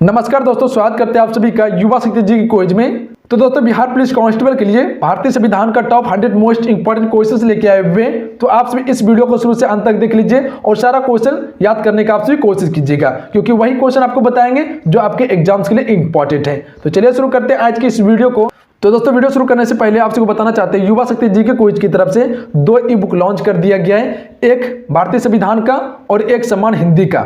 नमस्कार दोस्तों, स्वागत करते हैं आप सभी का युवा शक्ति जी की क्विज में। तो दोस्तों, बिहार पुलिस कांस्टेबल के लिए भारतीय संविधान का टॉप 100 मोस्ट इंपोर्टेंट क्वेश्चंस लेके आए हुए हैं। तो आप सभी इस वीडियो को शुरू से अंत तक देख लीजिए और सारा क्वेश्चन याद करने का आप सभी कोशिश कीजिएगा, क्योंकि वही क्वेश्चन आपको बताएंगे जो आपके एग्जाम्स के लिए इंपॉर्टेंट है। तो चलिए शुरू करते हैं आज की इस वीडियो को। तो दोस्तों, वीडियो शुरू करने से पहले आपसे बताना चाहते हैं, युवा शक्ति जी के क्विज की तरफ से 2 ई बुक लॉन्च कर दिया गया है, एक भारतीय संविधान का और एक सम्मान हिंदी का।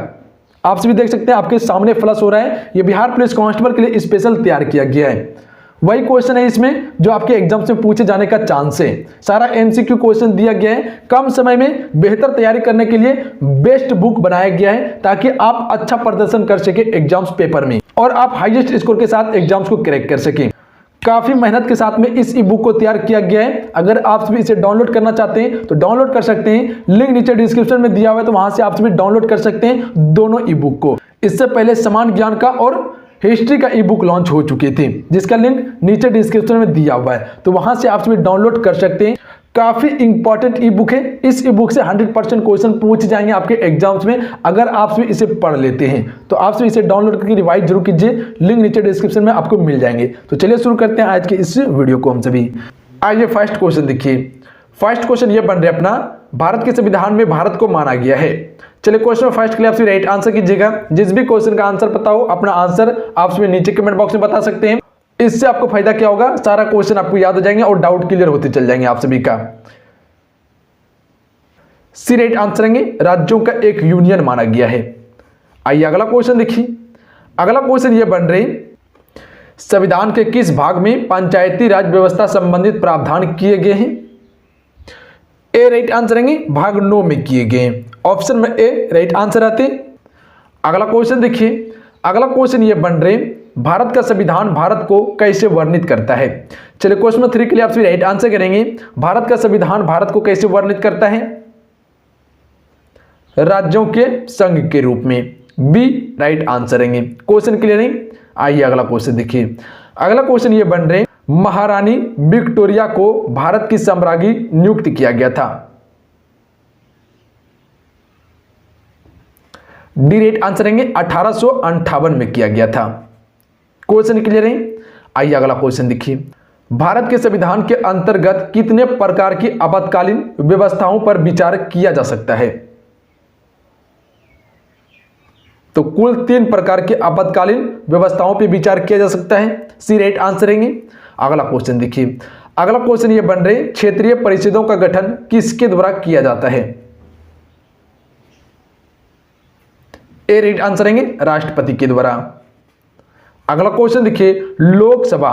आप सभी देख सकते हैं, आपके सामने फ्लश हो रहा है। ये बिहार पुलिस कांस्टेबल के लिए स्पेशल तैयार किया गया है। वही क्वेश्चन है इसमें जो आपके एग्जाम्स में पूछे जाने का चांस है। सारा एमसीक्यू क्वेश्चन दिया गया है। कम समय में बेहतर तैयारी करने के लिए बेस्ट बुक बनाया गया है, ताकि आप अच्छा प्रदर्शन कर सके एग्जाम्स पेपर में और आप हाईएस्ट स्कोर के साथ एग्जाम्स को क्रैक कर सकें। काफी मेहनत के साथ में इस ई बुक को तैयार किया गया है। अगर आप सभी इसे डाउनलोड करना चाहते हैं तो डाउनलोड कर सकते हैं, लिंक नीचे डिस्क्रिप्शन में दिया हुआ है, तो वहां से आप सभी डाउनलोड कर सकते हैं दोनों ई बुक को। इससे पहले समान ज्ञान का और हिस्ट्री का ई बुक लॉन्च हो चुकी थी, जिसका लिंक नीचे डिस्क्रिप्शन में दिया हुआ है, तो वहां से आप सभी डाउनलोड कर सकते हैं। काफी इंपॉर्टेंट ई बुक है। इस ई बुक से 100% क्वेश्चन पूछ जाएंगे आपके एग्जाम्स में, अगर आप सभी इसे पढ़ लेते हैं। तो आप सभी इसे डाउनलोड करके रिवाइज जरूर कीजिए, लिंक नीचे डिस्क्रिप्शन में आपको मिल जाएंगे। तो चलिए शुरू करते हैं आज के इस वीडियो को हम सभी। आइए फर्स्ट क्वेश्चन देखिए। फर्स्ट क्वेश्चन ये बन रहा है अपना, भारत के संविधान में भारत को माना गया है। चलिए क्वेश्चन फर्स्ट के लिए आप सभी राइट आंसर कीजिएगा। जिस भी क्वेश्चन का आंसर पता हो, अपना आंसर आप सभी नीचे कमेंट बॉक्स में बता सकते हैं। इससे आपको फायदा क्या होगा, सारा क्वेश्चन आपको याद हो जाएंगे और डाउट क्लियर होते चल जाएंगे आप सभी का। सी राइट आंसर है, राज्यों का एक यूनियन माना गया है। आइए अगला क्वेश्चन देखिए। अगला क्वेश्चन यह बन रहे, संविधान के किस भाग में पंचायती राज व्यवस्था संबंधित प्रावधान किए गए हैं? ए राइट आंसर है, भाग 9 में किए गए हैं। ऑप्शन में ए राइट आंसर आते। अगला क्वेश्चन देखिए। अगला क्वेश्चन यह बन रहे, भारत का संविधान भारत को कैसे वर्णित करता है? चलिए क्वेश्चन 3 के लिए आप सभी राइट आंसर करेंगे। भारत का संविधान भारत को कैसे वर्णित करता है? राज्यों के संघ के रूप में। बी राइट आंसर है। क्वेश्चन क्लियर है। आइए अगला क्वेश्चन देखिए। अगला क्वेश्चन ये बन रहे, महारानी विक्टोरिया को भारत की सम्राज्ञी नियुक्त किया गया था। डी राइट आंसर है, 1858 में किया गया था। क्वेश्चन क्लियर है। आइए अगला क्वेश्चन देखिए। भारत के संविधान के अंतर्गत कितने प्रकार की आपातकालीन व्यवस्थाओं पर विचार किया जा सकता है? तो कुल 3 प्रकार की आपातकालीन व्यवस्थाओं पर विचार किया जा सकता है। सी राइट आंसर है। अगला क्वेश्चन देखिए। अगला क्वेश्चन ये बन रहे, क्षेत्रीय परिषदों का गठन किसके द्वारा किया जाता है? ए राइट आंसर है, राष्ट्रपति के द्वारा। अगला क्वेश्चन देखिए, लोकसभा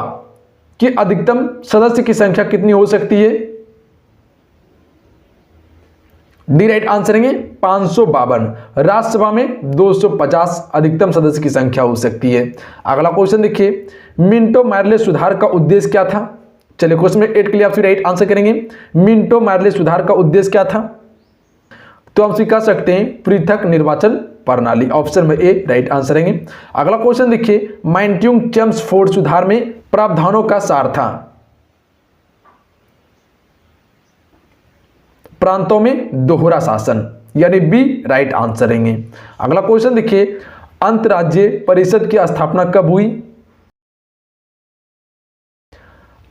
की अधिकतम सदस्य की संख्या कितनी हो सकती है? डी राइट आंसर है, 552। राज्यसभा में 250 अधिकतम सदस्य की संख्या हो सकती है। अगला क्वेश्चन देखिए, मिंटो मैर्ले सुधार का उद्देश्य क्या था? चलिए क्वेश्चन में 8 के लिए आप राइट आंसर करेंगे। मिंटो मैर्ले सुधार का उद्देश्य क्या था? तो हम कह सकते हैं पृथक निर्वाचन प्रणाली। ऑप्शन में ए राइट आंसर है। अगला क्वेश्चन देखिए, मैंट्यूंग चेम्सफोर्ड सुधार में प्रावधानों का सार था? प्रांतों में दोहरा शासन, यानी बी राइट आंसर है। अगला क्वेश्चन देखिए, अंतर्राज्यीय परिषद की स्थापना कब हुई?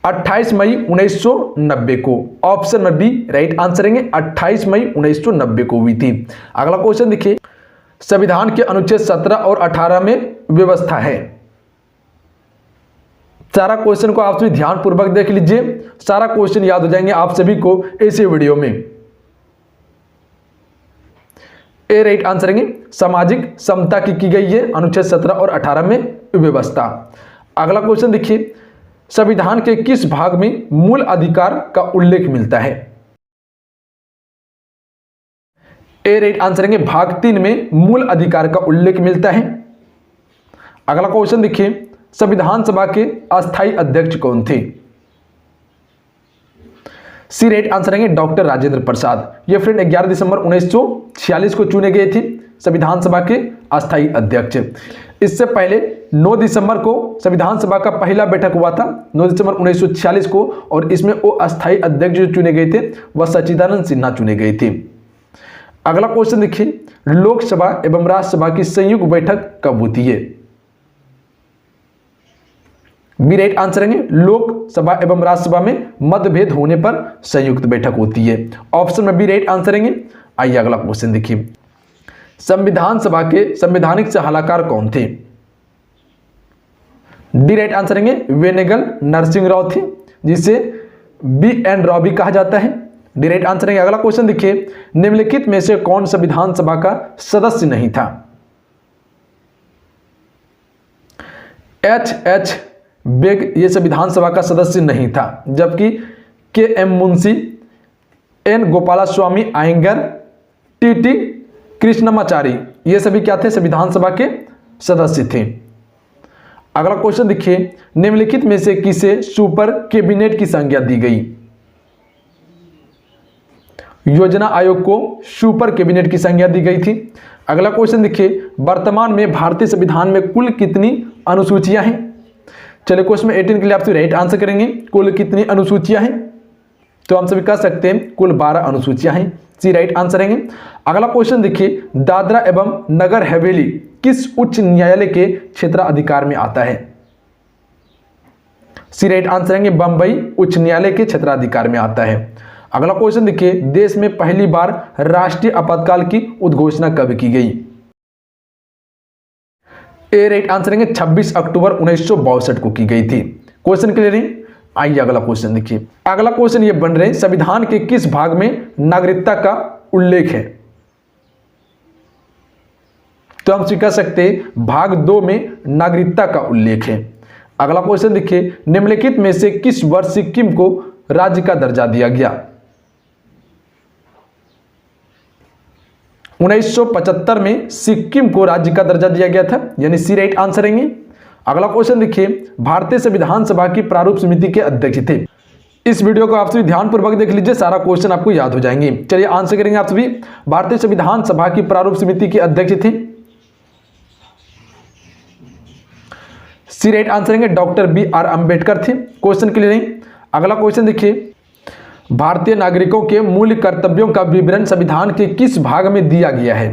28 मई 1990 को। ऑप्शन में बी राइट आंसर है, 28 मई 1990 को हुई थी। अगला क्वेश्चन देखिए, संविधान के अनुच्छेद 17 और 18 में व्यवस्था है। सारा क्वेश्चन को आप सभी ध्यान पूर्वक देख लीजिए, सारा क्वेश्चन याद हो जाएंगे आप सभी को इसी वीडियो में। ए राइट आंसर है, सामाजिक समता की गई है अनुच्छेद 17 और 18 में व्यवस्था। अगला क्वेश्चन देखिए, संविधान के किस भाग में मूल अधिकार का उल्लेख मिलता है? ए राइट आंसर है, भाग 3 में मूल अधिकार का उल्लेख मिलता है। अगला क्वेश्चन देखिए, संविधान सभा के अस्थायी अध्यक्ष कौन थे? सी राइट आंसर है, डॉक्टर राजेंद्र प्रसाद। ये फ्रेंड 11 दिसंबर 1946 को चुने गए थे संविधान सभा के अस्थायी अध्यक्ष। इससे पहले 9 दिसंबर को संविधान सभा का पहला बैठक हुआ था, 9 दिसंबर 1946 को, और इसमें वो अस्थायी अध्यक्ष जो चुने गए थे वह सच्चिदानंद सिन्हा चुने गए थे। अगला क्वेश्चन देखिए, लोकसभा एवं राज्यसभा की संयुक्त बैठक कब होती है? बी राइट आंसर है लोकसभा एवं राज्यसभा में मतभेद होने पर संयुक्त बैठक होती है। ऑप्शन में बी राइट आंसर है। आइए अगला क्वेश्चन देखिए, संविधान सभा के संवैधानिक सलाहकार कौन थे? डी राइट आंसर है वेनेगल नरसिंह राव थे, जिसे बी एन राव भी कहा जाता है। डी राइट आंसर है। अगला क्वेश्चन देखिए, निम्नलिखित में से कौन संविधान सभा का सदस्य नहीं था? एच बेग ये संविधान सभा का सदस्य नहीं था, जबकि K M Munshi, N Gopalaswami Ayyangar, T Krishnamachari ये सभी क्या थे? संविधान सभा के सदस्य थे। अगला क्वेश्चन देखिए, निम्नलिखित में से किसे सुपर कैबिनेट की संज्ञा दी गई? योजना आयोग को सुपर कैबिनेट की संज्ञा दी गई थी। अगला क्वेश्चन देखिए, वर्तमान में भारतीय संविधान में कुल कितनी अनुसूचियां हैं? चलिए क्वेश्चन 18 के लिए आप राइट आंसर करेंगे, कुल कितनी अनुसूचियां हैं? तो हम सभी कह सकते हैं कुल 12 अनुसूचियां हैं, सी राइट आंसर है। अगला क्वेश्चन देखिए, दादरा एवं नगर हवेली किस उच्च न्यायालय के क्षेत्राधिकार में आता है? सी राइट आंसर है बंबई उच्च न्यायालय के क्षेत्राधिकार में आता है। अगला क्वेश्चन देखिए, देश में पहली बार राष्ट्रीय आपातकाल की उद्घोषणा कब की गई? ए राइट आंसर है 26 अक्टूबर 1962 को की गई थी। क्वेश्चन क्लियर है? आइए अगला क्वेश्चन देखिए, अगला क्वेश्चन ये बन रहे संविधान के किस भाग में नागरिकता का उल्लेख है? तो हम कह सकते हैं भाग 2 में नागरिकता का उल्लेख है। अगला क्वेश्चन देखिए, निम्नलिखित में से किस वर्ष सिक्किम को राज्य का दर्जा दिया गया? 1975 में सिक्किम को राज्य का दर्जा दिया गया था, यानी सी राइट आंसर है। अगला क्वेश्चन देखिए, भारतीय संविधान सभा की प्रारूप समिति के अध्यक्ष थे। इस वीडियो को आप सभी ध्यानपूर्वक देख लीजिए, सारा क्वेश्चन आपको याद हो जाएंगे। चलिए आंसर करेंगे आप सभी। भारतीय संविधान सभा की प्रारूप समिति के अध्यक्ष थे, सी राइट आंसर है डॉक्टर बी आर अंबेडकर थे। क्वेश्चन क्लियर है? अगला क्वेश्चन देखिए, भारतीय नागरिकों के मूल कर्तव्यों का विवरण संविधान के किस भाग में दिया गया है?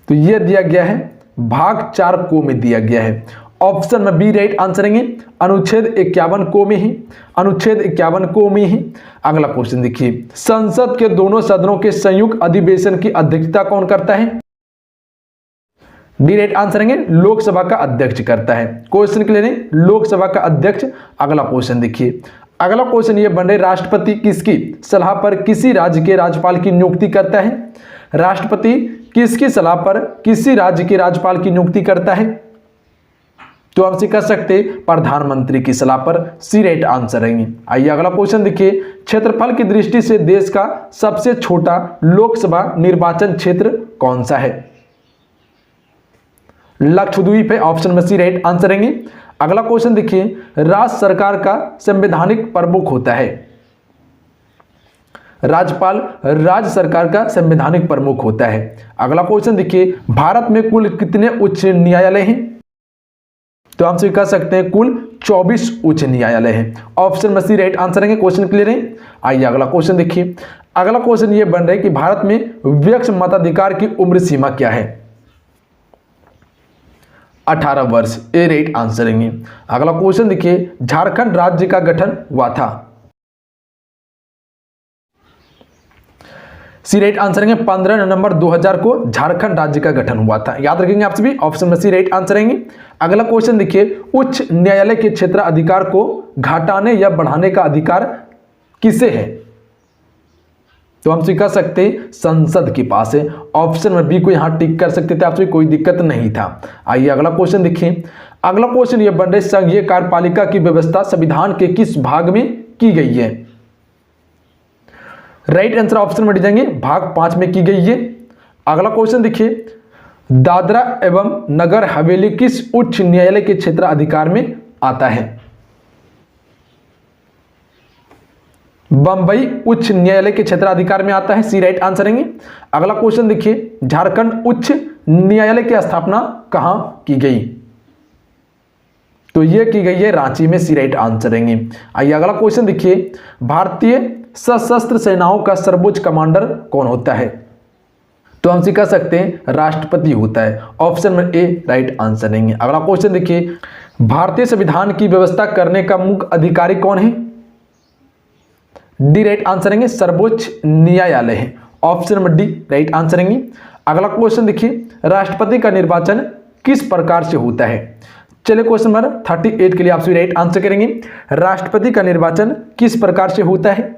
तो यह दिया गया है भाग 4 को में दिया गया है। ऑप्शन में बी राइट आंसर है अनुच्छेद 51 को में ही, अनुच्छेद 51 को में ही। अगला क्वेश्चन देखिए, संसद के दोनों सदनों के संयुक्त अधिवेशन की अध्यक्षता कौन करता है? डी राइट आंसर है लोकसभा का अध्यक्ष करता है। क्वेश्चन क्लियर है? लोकसभा का अध्यक्ष। अगला क्वेश्चन देखिए, अगला क्वेश्चन ये बन रहे राष्ट्रपति किसकी सलाह पर किसी राज्य के राज्यपाल की नियुक्ति करता है? राष्ट्रपति किसकी सलाह पर किसी राज्य के राज्यपाल की नियुक्ति करता है? तो हमसे कह सकते प्रधानमंत्री की सलाह पर, सी राइट आंसर रहेंगे। आइए अगला क्वेश्चन देखिए, क्षेत्रफल की दृष्टि से देश का सबसे छोटा लोकसभा निर्वाचन क्षेत्र कौन सा है? लक्षद्वीप है, ऑप्शन में सी राइट आंसर रहेंगे। अगला क्वेश्चन देखिए, राज्य सरकार का संवैधानिक प्रमुख होता है? राज्यपाल राज्य सरकार का संवैधानिक प्रमुख होता है। अगला क्वेश्चन देखिए, भारत में कुल कितने उच्च न्यायालय हैं? तो हम कह सकते हैं कुल 24 उच्च न्यायालय हैं। ऑप्शन में सी राइट आंसर है। क्वेश्चन क्लियर है? आइए अगला क्वेश्चन देखिए, अगला क्वेश्चन ये बन रहा है कि भारत में वयस्क मताधिकार की उम्र सीमा क्या है? 18 वर्ष, ए राइट आंसर है। अगला क्वेश्चन देखिए, झारखंड राज्य का गठन हुआ था? सी राइट आंसर है 15 नवंबर 2000 को झारखंड राज्य का गठन हुआ था। याद रखेंगे आप सभी, ऑप्शन में सी राइट आंसर है। अगला क्वेश्चन देखिए, उच्च न्यायालय के क्षेत्र अधिकार को घटाने या बढ़ाने का अधिकार किसे है? तो हम कह सकते हैं संसद के पास है। ऑप्शन में बी को यहां टिक कर सकते थे आप सभी, कोई दिक्कत नहीं था। आइए अगला क्वेश्चन देखिए, अगला क्वेश्चन ये बन रहे संघीय कार्यपालिका की व्यवस्था संविधान के किस भाग में की गई है? राइट आंसर ऑप्शन में जाएंगे भाग 5 में की गई है। अगला क्वेश्चन देखिए, दादरा एवं नगर हवेली किस उच्च न्यायालय के क्षेत्र अधिकार में आता है? बंबई उच्च न्यायालय के क्षेत्र अधिकार में आता है, सी राइट आंसर है। अगला क्वेश्चन देखिए, झारखंड उच्च न्यायालय की स्थापना कहां की गई? तो यह की गई है रांची में, सी राइट आंसर है। आइए अगला क्वेश्चन देखिए, भारतीय सशस्त्र सेनाओं का सर्वोच्च कमांडर कौन होता है? तो हम कह सकते हैं राष्ट्रपति होता है। ऑप्शन में ए राइट आंसर है। अगला क्वेश्चन देखिए, भारतीय संविधान की व्यवस्था करने का मुख्य अधिकारी कौन है? डी राइट आंसर रहेंगे, सर्वोच्च न्यायालय है। Option number D right answer रहेंगे। अगला क्वेश्चन देखिए, राष्ट्रपति का निर्वाचन किस प्रकार से होता है? चलिए क्वेश्चन नंबर 38 के लिए आप सभी राइट आंसर करेंगे। राष्ट्रपति का निर्वाचन किस प्रकार से होता है?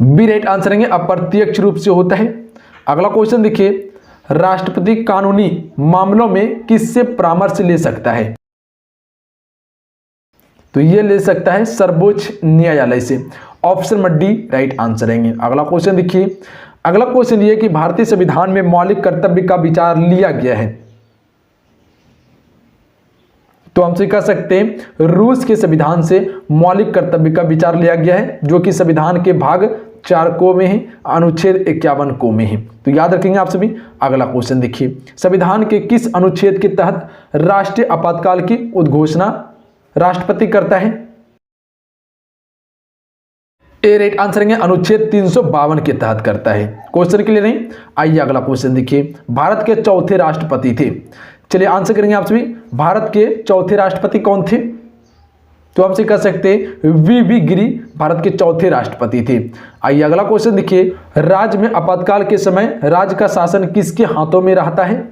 बी राइट आंसर रहेंगे, अप्रत्यक्ष रूप से होता है। अगला क्वेश्चन देखिए, राष्ट्रपति कानूनी मामलों में किससे परामर्श ले सकता है? तो ये ले सकता है सर्वोच्च न्यायालय से। Option number D right answer रहेंगे। अगला क्वेश्चन देखिए, अगला क्वेश्चन ये कि भारतीय संविधान में मौलिक कर्तव्य का विचार लिया गया है। तो हमसे कह सकते हैं रूस के संविधान से मौलिक कर्तव्य का विचार लिया गया है, जो कि संविधान के भाग 4 को में है, अनुच्छेद 51 को में है। तो याद रखेंगे आप सभी। अगला क्वेश्चन देखिए, संविधान के किस अनुच्छेद के तहत राष्ट्रीय आपातकाल की उद्घोषणा राष्ट्रपति करता है? ए राइट आंसर रहेंगे, अनुच्छेद 352 के तहत करता है। क्वेश्चन के लिए नहीं, आइए अगला क्वेश्चन देखिए, भारत के चौथे राष्ट्रपति थे। चलिए आंसर करेंगे आप सभी, भारत के चौथे राष्ट्रपति कौन थे? तो हमसे कह सकते हैं वी गिरी भारत के चौथे राष्ट्रपति थे। आइए अगला क्वेश्चन देखिए, राज्य में आपातकाल के समय राज्य का शासन किसके हाथों में रहता है?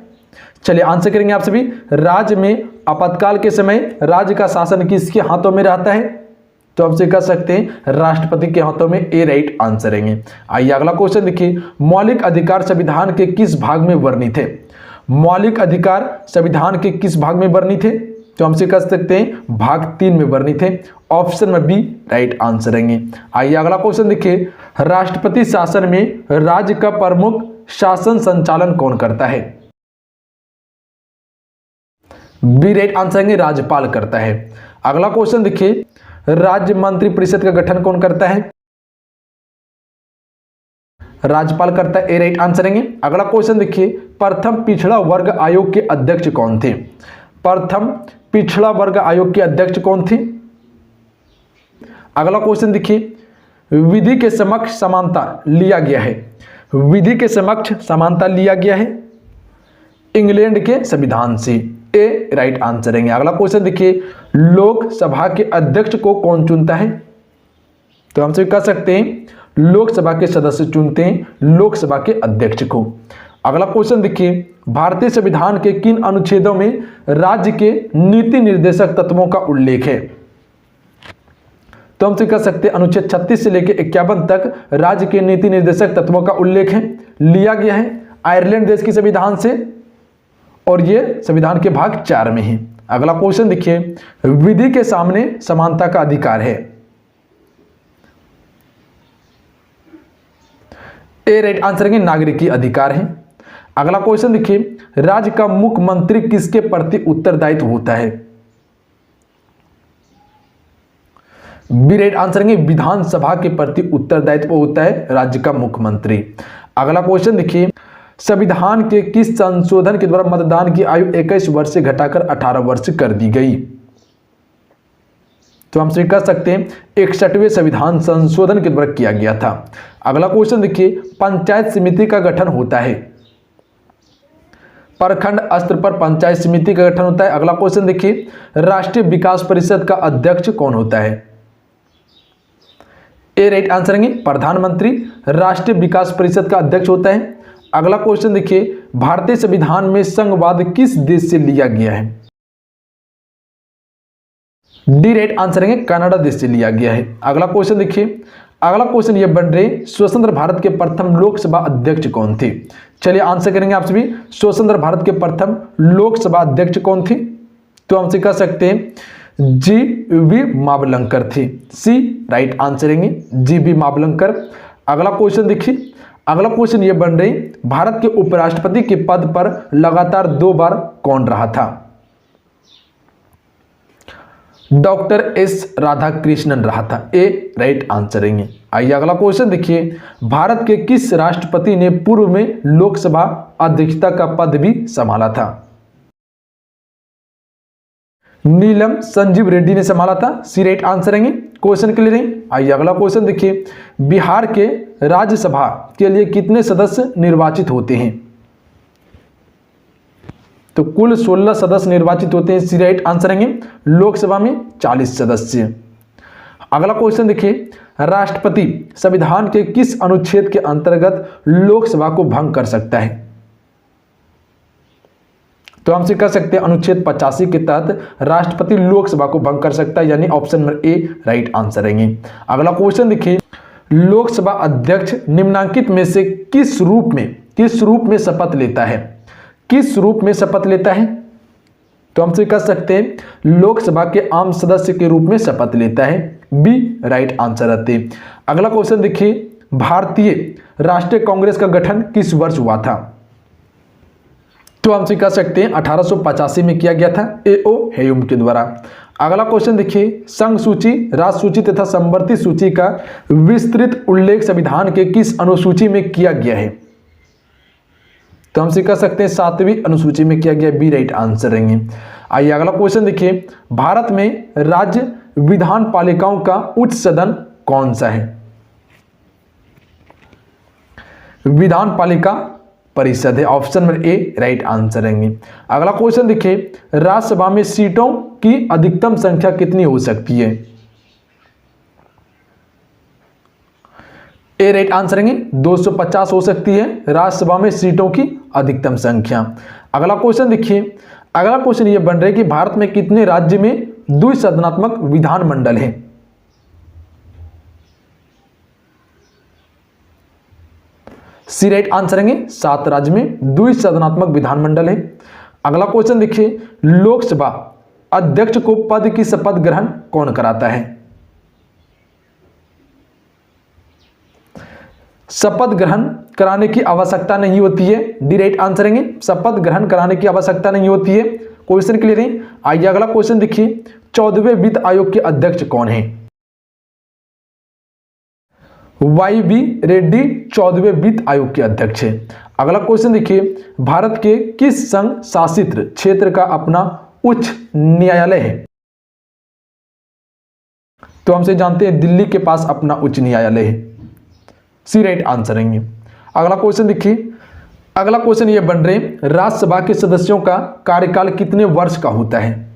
चलिए आंसर करेंगे आप सभी, राज्य में आपातकाल के समय राज्य का शासन किसके हाथों में रहता है? तो हमसे कह सकते हैं राष्ट्रपति के हाथों में। ए राइट आंसर रहेंगे। आइए अगला क्वेश्चन देखिए, मौलिक अधिकार संविधान के किस भाग में वर्णित है? मौलिक अधिकार संविधान के किस भाग में वर्णित है? तो हमसे कह सकते हैं भाग 3 में वर्णित है। ऑप्शन में बी राइट आंसर रहेंगे। आइए अगला क्वेश्चन देखिए, राष्ट्रपति शासन में राज्य का प्रमुख शासन संचालन कौन करता है? बी राइट आंसर रहेंगे, राज्यपाल करता है। अगला क्वेश्चन देखिए, राज्य मंत्री परिषद का गठन कौन करता है? राज्यपाल करता है। ए राइट आंसर रहेंगे। अगला क्वेश्चन देखिए, प्रथम पिछड़ा वर्ग आयोग के अध्यक्ष कौन थे? प्रथम पिछड़ा वर्ग आयोग के अध्यक्ष कौन थे? अगला क्वेश्चन देखिए, विधि के समक्ष समानता लिया गया है। विधि के समक्ष समानता लिया गया है इंग्लैंड के संविधान से। ए राइट आंसर रहेंगे। अगला क्वेश्चन देखिए, लोकसभा के अध्यक्ष को कौन चुनता है? तो हमसे कह सकते हैं लोकसभा के सदस्य चुनते हैं लोकसभा के अध्यक्ष को। अगला क्वेश्चन देखिए, भारतीय संविधान के किन अनुच्छेदों में राज्य के नीति निर्देशक तत्वों का उल्लेख है? तो हमसे कह सकते हैं अनुच्छेद 36 से लेकर 51 तक राज्य के नीति निर्देशक तत्वों का उल्लेख है, लिया गया है आयरलैंड देश के संविधान से, और ये संविधान के भाग 4 में है। अगला क्वेश्चन देखिए, विधि के सामने समानता का अधिकार है। ए राइट आंसर है नागरिकी अधिकार है। अगला क्वेश्चन देखिए, राज्य का मुख्यमंत्री किसके प्रति उत्तरदायित्व होता है? बी राइट आंसर है विधानसभा के प्रति उत्तरदायित्व होता है राज्य का मुख्यमंत्री। अगला क्वेश्चन देखिए, संविधान के किस संशोधन के द्वारा मतदान की आयु 21 वर्ष से घटाकर 18 वर्ष कर दी गई? तो हम कह सकते हैं 61वें संविधान संशोधन के द्वारा किया गया था। अगला क्वेश्चन देखिए, पंचायत समिति का गठन होता है। प्रखंड स्तर पर पंचायत समिति का गठन होता है। अगला क्वेश्चन देखिए, राष्ट्रीय विकास परिषद का अध्यक्ष कौन होता है? ए राइट आंसर है प्रधानमंत्री राष्ट्रीय विकास परिषद का अध्यक्ष होता है। अगला क्वेश्चन देखिए, भारतीय संविधान में संघवाद किस देश से लिया गया है? डी राइट आंसर है कनाडा देश से लिया गया है। अगला क्वेश्चन देखिए, अगला क्वेश्चन ये बन रहे, स्वतंत्र भारत के प्रथम लोकसभा अध्यक्ष कौन थे? चलिए आंसर करेंगे आप सभी, स्वतंत्र भारत के प्रथम लोकसभा अध्यक्ष कौन थे? तो हमसे कह सकते हैं जी.वी. मावलंकर थे। सी राइट आंसर है जी.वी. मावलंकर। अगला क्वेश्चन देखिए, अगला क्वेश्चन ये बन रही, भारत के उपराष्ट्रपति के पद पर लगातार 2 बार कौन रहा था? डॉक्टर एस राधाकृष्णन रहा था। ए राइट आंसर है। आइए अगला क्वेश्चन देखिए, भारत के किस राष्ट्रपति ने पूर्व में लोकसभा अध्यक्षता का पद भी संभाला था? नीलम संजीव रेड्डी ने संभाला था। सी राइट आंसर है। क्वेश्चन क्लियर है। आइए अगला क्वेश्चन देखिए, बिहार के राज्यसभा के लिए कितने सदस्य निर्वाचित होते हैं? तो कुल 16 सदस्य निर्वाचित होते हैं, सी राइट आंसर रहेंगे। लोकसभा में 40 सदस्य। अगला क्वेश्चन देखिए, राष्ट्रपति संविधान के किस अनुच्छेद के अंतर्गत लोकसभा को भंग कर सकता है? तो हमसे कह सकते हैं अनुच्छेद 85 के तहत राष्ट्रपति लोकसभा को भंग कर सकता है, यानी option number A right answer रहेंगे। अगला क्वेश्चन देखिए, लोकसभा अध्यक्ष निम्नलिखित में से किस रूप में शपथ लेता है? किस रूप में शपथ लेता है? तो हमसे कह सकते हैं लोकसभा के आम सदस्य के रूप में शपथ लेता है, बी राइट आंसर रहते। अगला क्वेश्चन देखिए, भारतीय राष्ट्रीय कांग्रेस का गठन किस वर्ष हुआ था? तो हमसे कह सकते हैं 1885 में किया गया था, ए.ओ. हेयुम के द्वारा। अगला क्वेश्चन देखिए, संघ सूची, राज्य सूची तथा संवर्ती सूची का विस्तृत उल्लेख संविधान के किस अनुसूची में किया गया है? तो हमसे कह सकते हैं 7वीं अनुसूची में किया गया, बी राइट आंसर रहेंगे। आइए अगला क्वेश्चन देखिए, भारत में राज्य विधान पालिकाओं का उच्च सदन कौन सा है? विधान पालिका परिषद है, option number A right answer रहेंगे। अगला क्वेश्चन देखिए, राज्यसभा में सीटों की अधिकतम संख्या कितनी हो सकती है? ए राइट आंसर रहेंगे, 250 हो सकती है राज्यसभा में सीटों की अधिकतम संख्या। अगला क्वेश्चन देखिए, अगला क्वेश्चन ये बन रहा है कि भारत में कितने राज्य में द्विसदनात्मक विधानमंडल है? सी राइट आंसर रहेंगे, 7 राज्य में द्विसदनात्मक विधानमंडल है। अगला क्वेश्चन देखिए, लोकसभा अध्यक्ष को पद की शपथ ग्रहण कौन कराता है? शपथ ग्रहण कराने की आवश्यकता नहीं होती है, डी राइट आंसर रहेंगे, शपथ ग्रहण कराने की आवश्यकता नहीं होती है। क्वेश्चन क्लियर है। आइए अगला क्वेश्चन देखिए, 14वें वित्त आयोग के अध्यक्ष कौन है? वाई बी रेड्डी 14वें वित्त आयोग के अध्यक्ष है। अगला क्वेश्चन देखिए, भारत के किस संघ शासित क्षेत्र का अपना उच्च न्यायालय है? तो हमसे जानते हैं दिल्ली के पास अपना उच्च न्यायालय है, सी राइट आंसर रहेंगे। अगला क्वेश्चन देखिए, अगला क्वेश्चन ये बन रहे, राज्यसभा के सदस्यों का कार्यकाल कितने वर्ष का होता है?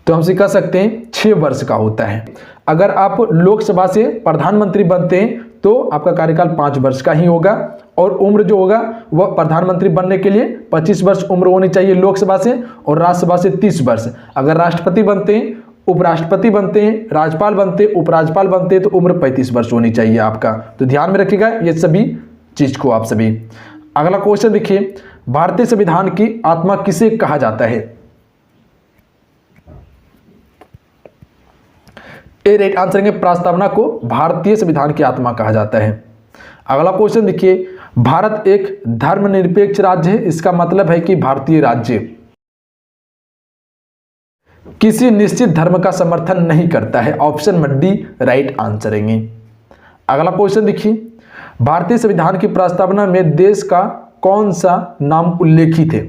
तो हमसे कह सकते हैं 6 वर्ष का होता है। अगर आप लोकसभा से प्रधानमंत्री बनते हैं तो आपका कार्यकाल 5 वर्ष का ही होगा, और उम्र जो होगा वह प्रधानमंत्री बनने के लिए 25 वर्ष उम्र होनी चाहिए लोकसभा से, और राज्यसभा से 30 वर्ष। अगर राष्ट्रपति बनते हैं, उपराष्ट्रपति बनते हैं, राज्यपाल बनते हैं, उपराज्यपाल बनते हैं तो उम्र 35 वर्ष होनी चाहिए आपका। तो ध्यान में रखिएगा ये सभी चीज को आप सभी। अगला क्वेश्चन देखिए, भारतीय संविधान की आत्मा किसे कहा जाता है? ए राइट आंसर है, प्रस्तावना को भारतीय संविधान की आत्मा कहा जाता है। अगला क्वेश्चन देखिए, भारत एक धर्मनिरपेक्ष राज्य है, इसका मतलब है कि भारतीय राज्य किसी निश्चित धर्म का समर्थन नहीं करता है, option number D right answer है। अगला क्वेश्चन देखिए, भारतीय संविधान की प्रस्तावना में देश का कौन सा नाम उल्लेखित है?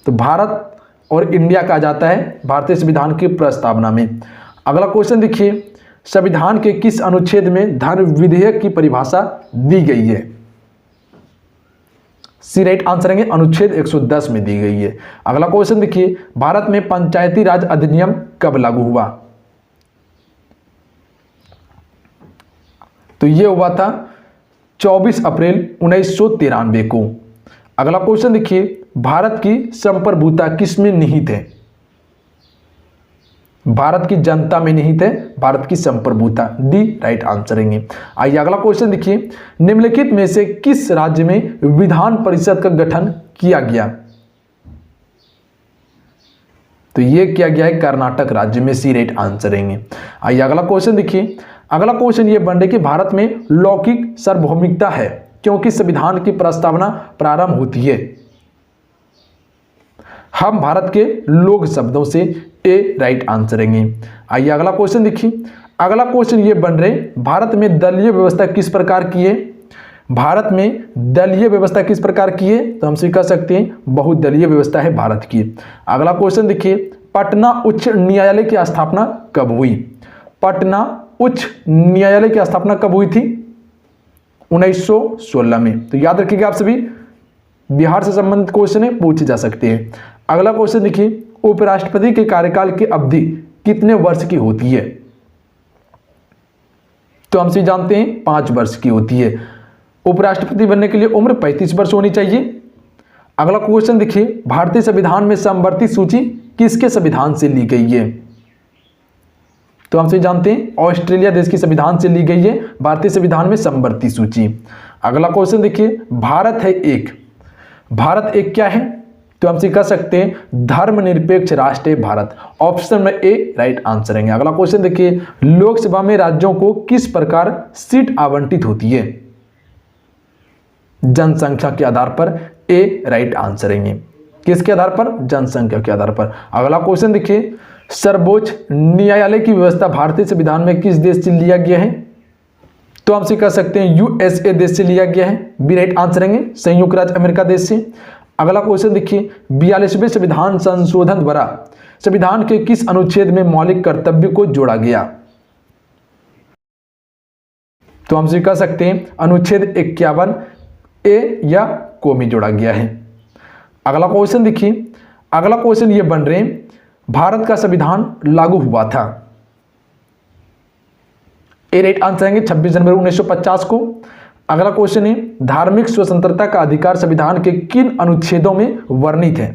तो भारत और इंडिया कहा जाता है भारतीय संविधान की प्रस्तावना में। अगला क्वेश्चन देखिए, संविधान के किस अनुच्छेद में धर्म विधेयक की परिभाषा दी गई है? सी राइट आंसर है, अनुच्छेद 110 में दी गई है। अगला क्वेश्चन देखिए, भारत में पंचायती राज अधिनियम कब लागू हुआ? तो यह हुआ था 24 अप्रैल 1993 को। अगला क्वेश्चन देखिए, भारत की संप्रभुता किसमें निहित है? भारत की जनता में निहित है भारत की संप्रभुता, डी राइट आंसर है। आइए अगला क्वेश्चन देखिए, निम्नलिखित में से किस राज्य में विधान परिषद का गठन किया गया? तो यह किया गया है कर्नाटक राज्य में, सी राइट आंसर है। आइए अगला क्वेश्चन देखिए, अगला क्वेश्चन यह बन रहा है कि भारत में लौकिक सार्वभौमिकता है क्योंकि संविधान की प्रस्तावना प्रारंभ होती है। हम भारत के लोग शब्दों से, ए राइट आंसर है। आइए अगला क्वेश्चन देखिए, अगला क्वेश्चन ये बन रहे, भारत में दलीय व्यवस्था किस प्रकार की है? भारत में दलीय व्यवस्था किस प्रकार की है? तो हम कह सकते हैं बहुदलीय व्यवस्था है भारत की। अगला क्वेश्चन देखिए, पटना उच्च न्यायालय की स्थापना कब हुई? पटना उच्च न्यायालय की स्थापना कब हुई थी? 1916 में। तो याद रखिएगा आप सभी, बिहार से संबंधित क्वेश्चन है, पूछे जा सकते हैं। अगला क्वेश्चन देखिए, उपराष्ट्रपति के कार्यकाल की अवधि कितने वर्ष की होती है? तो हम सभी जानते हैं 5 वर्ष की होती है। उपराष्ट्रपति बनने के लिए उम्र 35 वर्ष होनी चाहिए। अगला क्वेश्चन देखिए, भारतीय संविधान में समवर्ती सूची किसके संविधान से ली गई है? तो हम सभी जानते हैं ऑस्ट्रेलिया देश की संविधान से ली गई है भारतीय संविधान में समवर्ती सूची। अगला क्वेश्चन देखिए, भारत है एक, भारत एक क्या है? तो हम कह सकते हैं धर्मनिरपेक्ष राष्ट्र है भारत। ऑप्शन में ए राइट आंसर है। अगला क्वेश्चन देखिए, लोकसभा में राज्यों को किस प्रकार सीट आवंटित होती है? जनसंख्या के आधार पर, ए राइट आंसर है। किसके आधार पर? जनसंख्या के आधार पर। अगला क्वेश्चन देखिए, सर्वोच्च न्यायालय की व्यवस्था भारतीय संविधान में किस देश से लिया गया है? तो हम कह सकते हैं यूएसए देश से लिया गया है, बी राइट आंसर है, संयुक्त राज्य अमेरिका देश से। अगला क्वेश्चन देखिए, 42वें संविधान संशोधन द्वारा संविधान के किस अनुच्छेद में मौलिक कर्तव्य को जोड़ा गया? तो हम कह सकते हैं अनुच्छेद 51 ए या को में जोड़ा गया है। अगला क्वेश्चन देखिए, अगला क्वेश्चन ये बन रहे हैं, भारत का संविधान लागू हुआ था, ए राइट आंसर है 26 जनवरी 1950 को। अगला क्वेश्चन है, धार्मिक स्वतंत्रता का अधिकार संविधान के किन अनुच्छेदों में वर्णित है?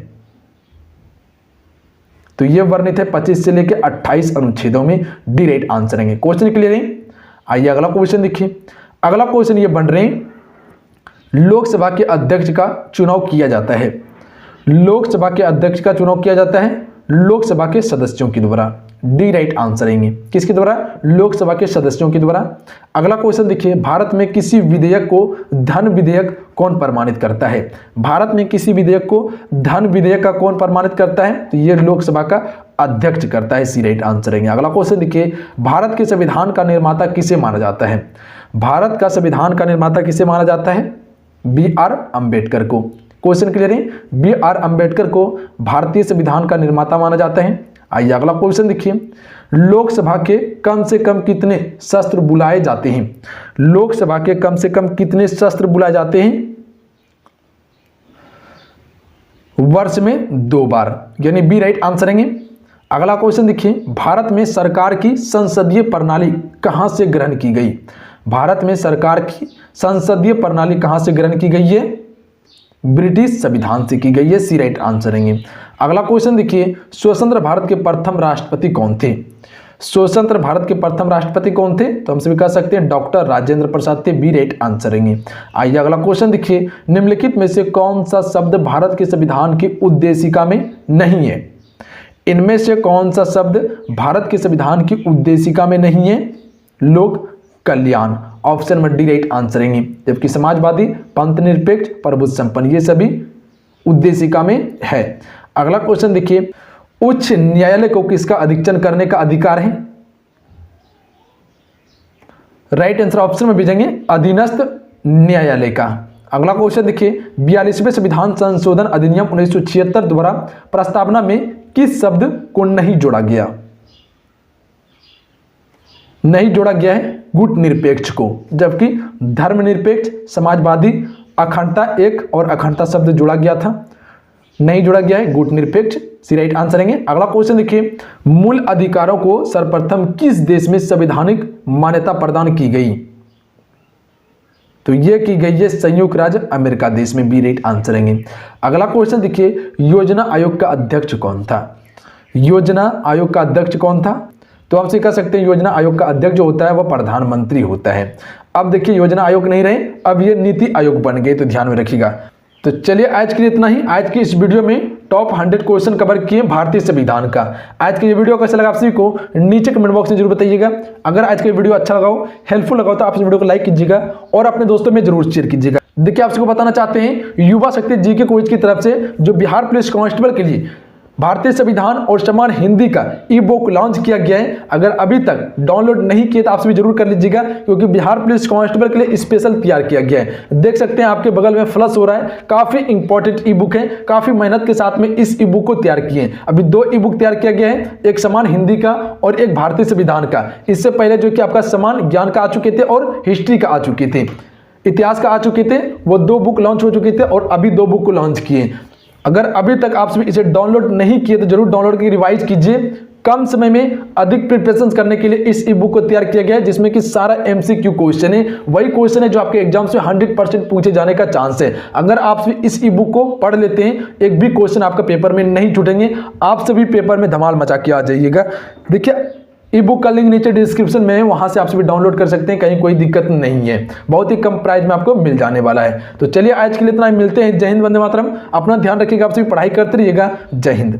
तो यह वर्णित है 25 से लेकर 28 अनुच्छेदों में, डी राइट आंसर है। क्वेश्चन क्लियर है? आइए अगला क्वेश्चन देखिए। अगला क्वेश्चन ये बन रहे हैं, लोकसभा के अध्यक्ष का चुनाव किया जाता है, लोकसभा के अध्यक्ष का चुनाव किया जाता है लोकसभा के सदस्यों के द्वारा, डी राइट आंसर है। किसके द्वारा? लोकसभा के सदस्यों के द्वारा। अगला क्वेश्चन देखिए, भारत में किसी विधेयक को धन विधेयक कौन प्रमाणित करता है? भारत में किसी विधेयक को धन विधेयक का कौन प्रमाणित करता है? तो ये लोकसभा का अध्यक्ष करता है, सी राइट आंसर है। अगला क्वेश्चन देखिए, भारत के संविधान का निर्माता किसे माना जाता है? भारत का संविधान का निर्माता किसे माना जाता है? बी आर अम्बेडकर को। क्वेश्चन क्लियर है? बी आर अम्बेडकर को भारतीय संविधान का निर्माता माना जाता है। आइए अगला क्वेश्चन देखिए, लोकसभा के कम से कम कितने शस्त्र बुलाए जाते हैं? लोकसभा के कम से कम कितने शस्त्र बुलाए जाते हैं? वर्ष में 2 बार, यानी बी राइट आंसर है। अगला क्वेश्चन देखिए, भारत में सरकार की संसदीय प्रणाली कहां से ग्रहण की गई? भारत में सरकार की संसदीय प्रणाली कहां से ग्रहण की गई है? ब्रिटिश संविधान से की गई है, सी राइट आंसर है। अगला क्वेश्चन देखिए, स्वतंत्र भारत के प्रथम राष्ट्रपति कौन थे? स्वतंत्र भारत के प्रथम राष्ट्रपति कौन थे? तो हम सभी कह सकते हैं डॉक्टर राजेंद्र प्रसाद थे, बी राइट आंसर है। आइए अगला क्वेश्चन देखिए, निम्नलिखित में से कौन सा शब्द भारत के संविधान की उद्देशिका में नहीं है? इनमें से कौन सा शब्द भारत के संविधान की उद्देशिका में नहीं है? लोक कल्याण, ऑप्शन में डी राइट आंसर है। जबकि समाजवादी, पंथ निरपेक्ष, प्रभुत्व संपन्न, ये सभी उद्देशिका में है। अगला क्वेश्चन देखिए, उच्च न्यायालय को किसका अधीक्षण करने का अधिकार है? राइट आंसर ऑप्शन में भेजेंगे अधीनस्थ न्यायालय का। अगला क्वेश्चन देखिए, 42वें संविधान संशोधन अधिनियम 1976 द्वारा प्रस्तावना में किस शब्द को नहीं जोड़ा गया? नहीं जोड़ा गया है गुट निरपेक्ष को, जबकि धर्मनिरपेक्ष, समाजवादी, अखंडता एक और अखंडता शब्द जोड़ा गया था, नहीं जोड़ा गया है गुट निरपेक्ष, सी राइट आंसर है। अगला क्वेश्चन देखिए, मूल अधिकारों को सर्वप्रथम किस देश में संवैधानिक मान्यता प्रदान की गई? तो यह की गई है संयुक्त राज्य अमेरिका देश में, बी राइट आंसर है। अगला क्वेश्चन देखिए, योजना आयोग का अध्यक्ष कौन था? योजना आयोग का अध्यक्ष कौन था? तो हमसे कह सकते हैं योजना आयोग का अध्यक्ष जो होता है वह प्रधानमंत्री होता है। अब देखिए योजना आयोग नहीं रहे, अब ये नीति आयोग बन गए, तो ध्यान में रखिएगा। तो चलिए आज के लिए इतना ही। आज की इस वीडियो में टॉप 100 क्वेश्चन कवर किए भारतीय संविधान का। आज के ये वीडियो कैसा लगा आप सभी को नीचे कमेंट बॉक्स में जरूर बताइएगा। अगर आज का वीडियो अच्छा लगा हो, हेल्पफुल लगा हो, तो आप इस वीडियो को लाइक कीजिएगा और अपने दोस्तों में जरूर शेयर कीजिएगा। देखिए आप सबको बताना चाहते हैं, युवा शक्ति जीके क्विज की तरफ से जो बिहार पुलिस कांस्टेबल के लिए भारतीय संविधान और सम्मान हिंदी का ई बुक लॉन्च किया गया है। अगर अभी तक डाउनलोड नहीं किए तो आप सभी जरूर कर लीजिएगा, क्योंकि बिहार पुलिस कांस्टेबल के लिए स्पेशल तैयार किया गया है। देख सकते हैं आपके बगल में फ्लश हो रहा है, काफी इंपॉर्टेंट ई बुक है, काफी मेहनत के साथ में इस ई बुक को तैयार किए हैं। अभी 2 ई बुक तैयार किया गया है, एक समान हिंदी का और एक भारतीय संविधान का। इससे पहले जो कि आपका समान ज्ञान का आ चुके थे और हिस्ट्री का आ चुके थे। इतिहास का आ चुके थे, वो 2 बुक लॉन्च हो चुके थे और अभी 2 बुक को लॉन्च किए। अगर अभी तक आप सभी इसे डाउनलोड नहीं किए तो जरूर डाउनलोड करके रिवाइज कीजिए। कम समय में अधिक प्रिपरेशन करने के लिए इस ई बुक को तैयार किया गया है, जिसमें कि सारा एमसीक्यू क्वेश्चन है, वही क्वेश्चन है जो आपके एग्जाम से 100% पूछे जाने का चांस है। अगर आप सभी इस ई बुक को पढ़ लेते हैं, एक भी क्वेश्चन आपका पेपर में नहीं छूटेंगे, आप सभी पेपर में धमाल मचा के आ जाइएगा। देखिए ई बुक का लिंक नीचे डिस्क्रिप्शन में है, वहां से आप सभी डाउनलोड कर सकते हैं, कहीं कोई दिक्कत नहीं है, बहुत ही कम प्राइस में आपको मिल जाने वाला है। तो चलिए आज के लिए इतना ही, मिलते हैं। जय हिंद, वंदे मातरम। अपना ध्यान रखिएगा, आप सभी पढ़ाई करते रहिएगा। जय हिंद।